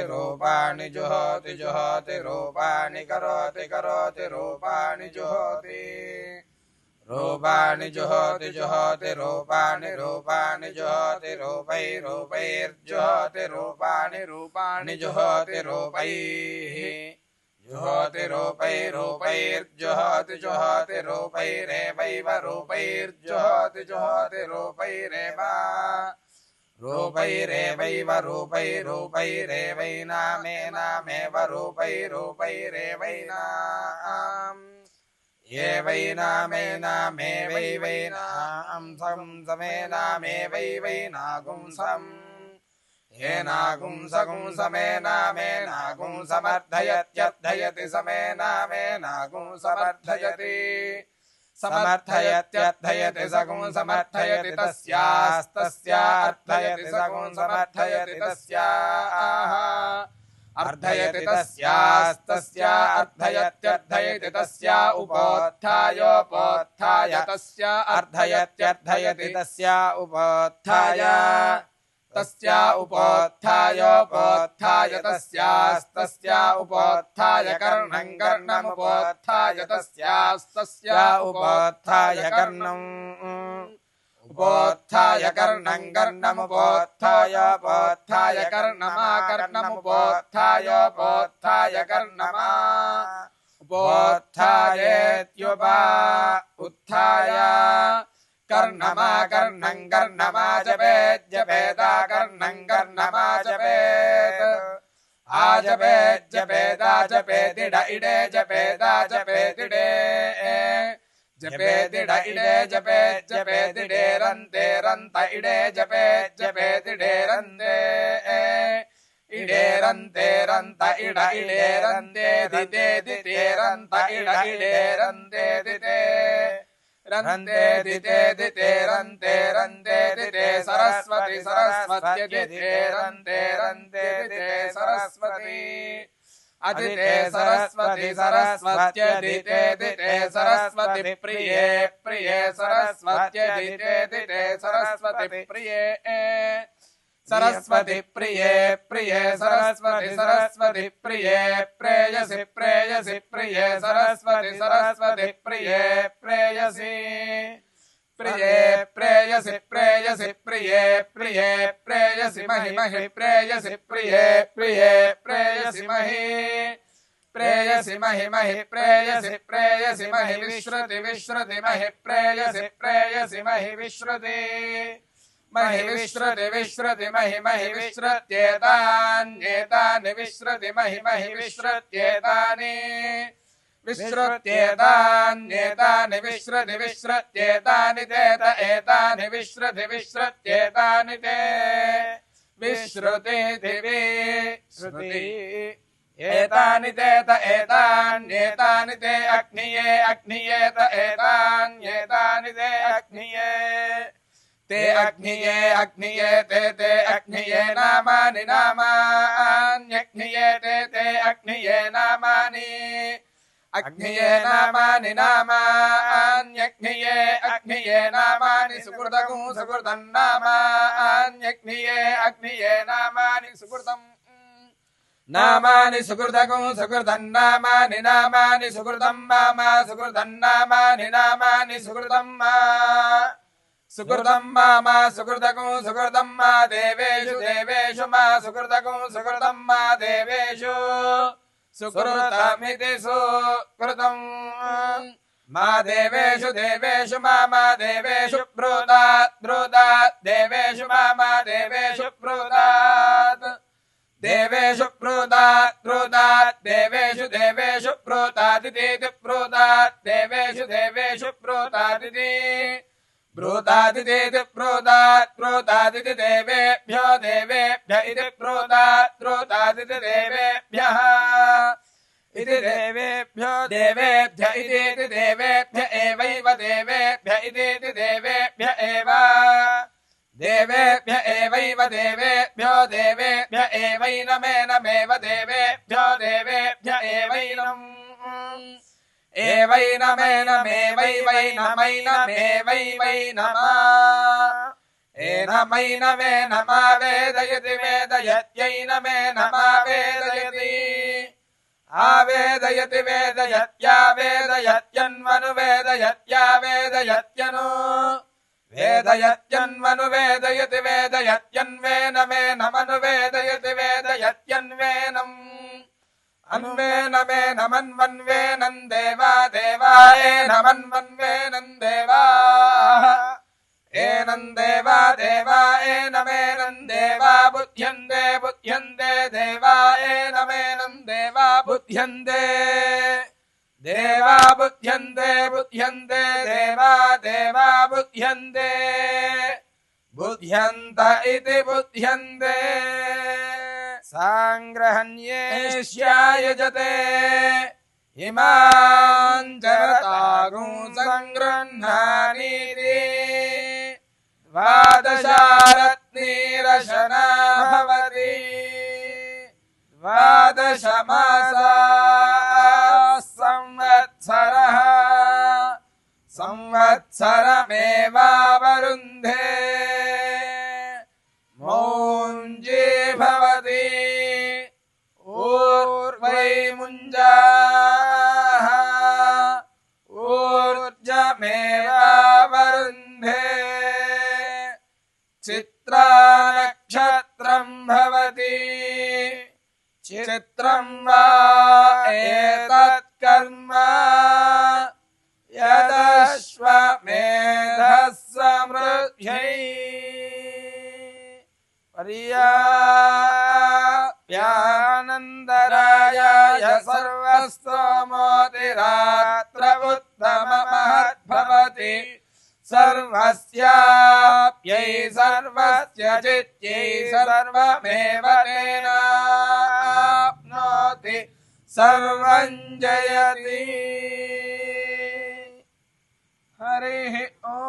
रूपाणि जुहोति जुहोति रूपाणि करोति करोति रूपाणि जुहोति रूपाणि जुहोति जुहोति रूपाणि रूपाणि जुहोति रूपैर्जुहोति रूपाणि रूपाणि जुहोति रूपैः जुहोति रूपैर्जुहोति जुहोति रूपैरेवैव रूपैर्जुहोति जुहोति रूपैरेव रूपैरेवैव रूपैरेवैनामेव रूपैरेवैनाम् एवैनामेवैनां समेनामेवैनागुंसम् येनागुंसमेनामेनागुंसमर्थयत्यर्थयति समेनामेनागुंसमर्थयति समर्थयत्यर्थयति सगुंसमर्थयति तस्यास्तस्यार्थयति सगुंसमर्थयति तस्याः अर्थयति तस्यास्तस्या अर्थयत्यर्थयति तस्या उपोत्थायोपोत्थाय तस्या अर्थयत्यर्थयति तस्या उपोत्थाय तस्या उपोत्थायोपोत्थाय तस्यास्तस्या उपोत्थाय कर्णं कर्णमुपोत्थाय तस्यास्तस्या उपोत्थाय कर्णम् उपोत्थाय कर्णं कर्णमुपोत्थाय पोत्थाय कर्णमा कर्णमुपोत्थायोपोत्थाय कर्णमा उपोत्थायेत्युपा उत्थाय कर्णमा कर्णं कर्णमा जपेत् जपेदा कर्णं कर्णमा जपेत् आजपेत् जपेदा जपेदिड इडे जपेदा जपेदिडे जपेदिड इडे जपेत् जपेदिडे रन्ते रन्त इडे जपेत् जपेदिडे रन्ते इडे रन्ते रन्त इड इडे रन्ते दिते दिते रन्त इड इडे रन्ते दिते रन्ते दिते दिते रन्ते रन्ते दिते सरस्वती सरस्वती दिते रन्ते रन्ते दिते सरस्वती अदिते सरस्वती सरस्वत्यदिते दिते सरस्वती प्रिये प्रिये सरस्वत्यदिते दिते सरस्वती प्रिये सरस्वती प्रिये प्रिये सरस्वती सरस्वती प्रिये प्रेयसि प्रेयसि प्रिये सरस्वती सरस्वती प्रिये प्रेयसि प्रिये प्रेयसि प्रेयसि प्रिये प्रिये प्रेयसि महि महि प्रेयसि प्रिये प्रिये प्रेयसि महि प्रेयसि महि महि प्रेयसि प्रेयसि महि विश्रुति विश्रुति महि प्रेयसि प्रेयसि महि विश्रुति महि विश्रुति विश्रुति महि महि विश्रुत्येतान्येतानि विश्रुति महि महि विश्रुत्येतानि विश्रुत्येतान्येतानि विश्रुति विश्रुत्येतानि तेत एतानि विश्रुति विश्रुत्येतानि ते विश्रुतीति विश्रुति एतानि तेत एतान्येतानि ते अग्निये अग्नियेत एतान्येतानि ते अग्निये ते अग्निये अग्निये ते अग्निये नामानि नामान्यग्निये ते अग्निये नामानि अग्निये नामानि नामान्यग्निये अग्निये नामानि सुकृतगुं सुकृतं नामान्यग्निये अग्निये नामानि सुकृतम् नामानि सुकृतगुं सुकृतं नामानि नामानि सुकृतं मामा सुकृतं नामानि नामानि सुकृतं मा सुकृतं मामा सुकृतगुं सुकृतं मा देवेषु देवेषु मा सुकृतगुं सुकृतं मा देवेषु सुकृतमिति सुकृतं मा देवेषु देवेषु मा देवेषु ब्रूतात् ब्रूतात् देवेषु मा देवेषु ब्रूतात् देवेषु ब्रूतात् ब्रूतात् देवेषु देवेषु ब्रूतादिति ब्रूतात् देवेषु देवेषु ब्रूतादिति ब्रूतादिति ब्रूतात् ब्रूतादिति देवेभ्यो देवेभ्य इति ब्रूतात् ब्रूतादिति देवेभ्यः इति देवेभ्यो देवेभ्य इति देवेभ्य एवैव देवेभ्य इति देवेभ्य एव देवेभ्य एवैव देवेभ्यो देवेभ्य एवैनमेनमेव देवेभ्यो देवेभ्य एवैनम् एवैनमेनमेवैवैनमैनमेवैवैनमा एनमैनमे नमा वेदयति वेदयत्यैनमे नमा वेदयति आवेदयति वेदयत्या वेदयत्यन्वनु वेदयत्या वेदयत्यनु वेदयत्यन्वनु वेदयति वेदयत्यन्वेनमे नमनु वेदयति वेदयत्यन्वेनम् अन्वेनमे नमन्वन्वेनं देवा देवाये नमन्वन्वेनं देवा एनं देवा देवा एनमेनं देवा बुध्यन्ते बुध्यन्ते देवा एनमेनं देवा बुध्यन्ते देवा बुध्यन्ते बुध्यन्ते देवा देवा बुध्यन्ते बुध्यन्त इति बुध्यन्ते सांग्रहण्येष्यायजते इमां जरतागुं संगृह्णानीति द्वादशारत्नीरशना भवति द्वादशमासा संवत्सरः संवत्सरमेवावरुन्धे मौञ्जी भवति ऊर्वै मुञ्जाः ऊर्जमेवावरुन्धे चित्रा नक्षत्रं भवति चित्रं वा एतत् कर्म यदश्वमेधः समृद्ध्यै पर्याप्यानन्दरायाय सर्वस्तोमोतिरात्र उत्तममहद्भवति सर्वस्याप्यै सर्वस्य चित्यै सर्वमेव तेनाप्नोति सर्वं जयति हरिः ॐ।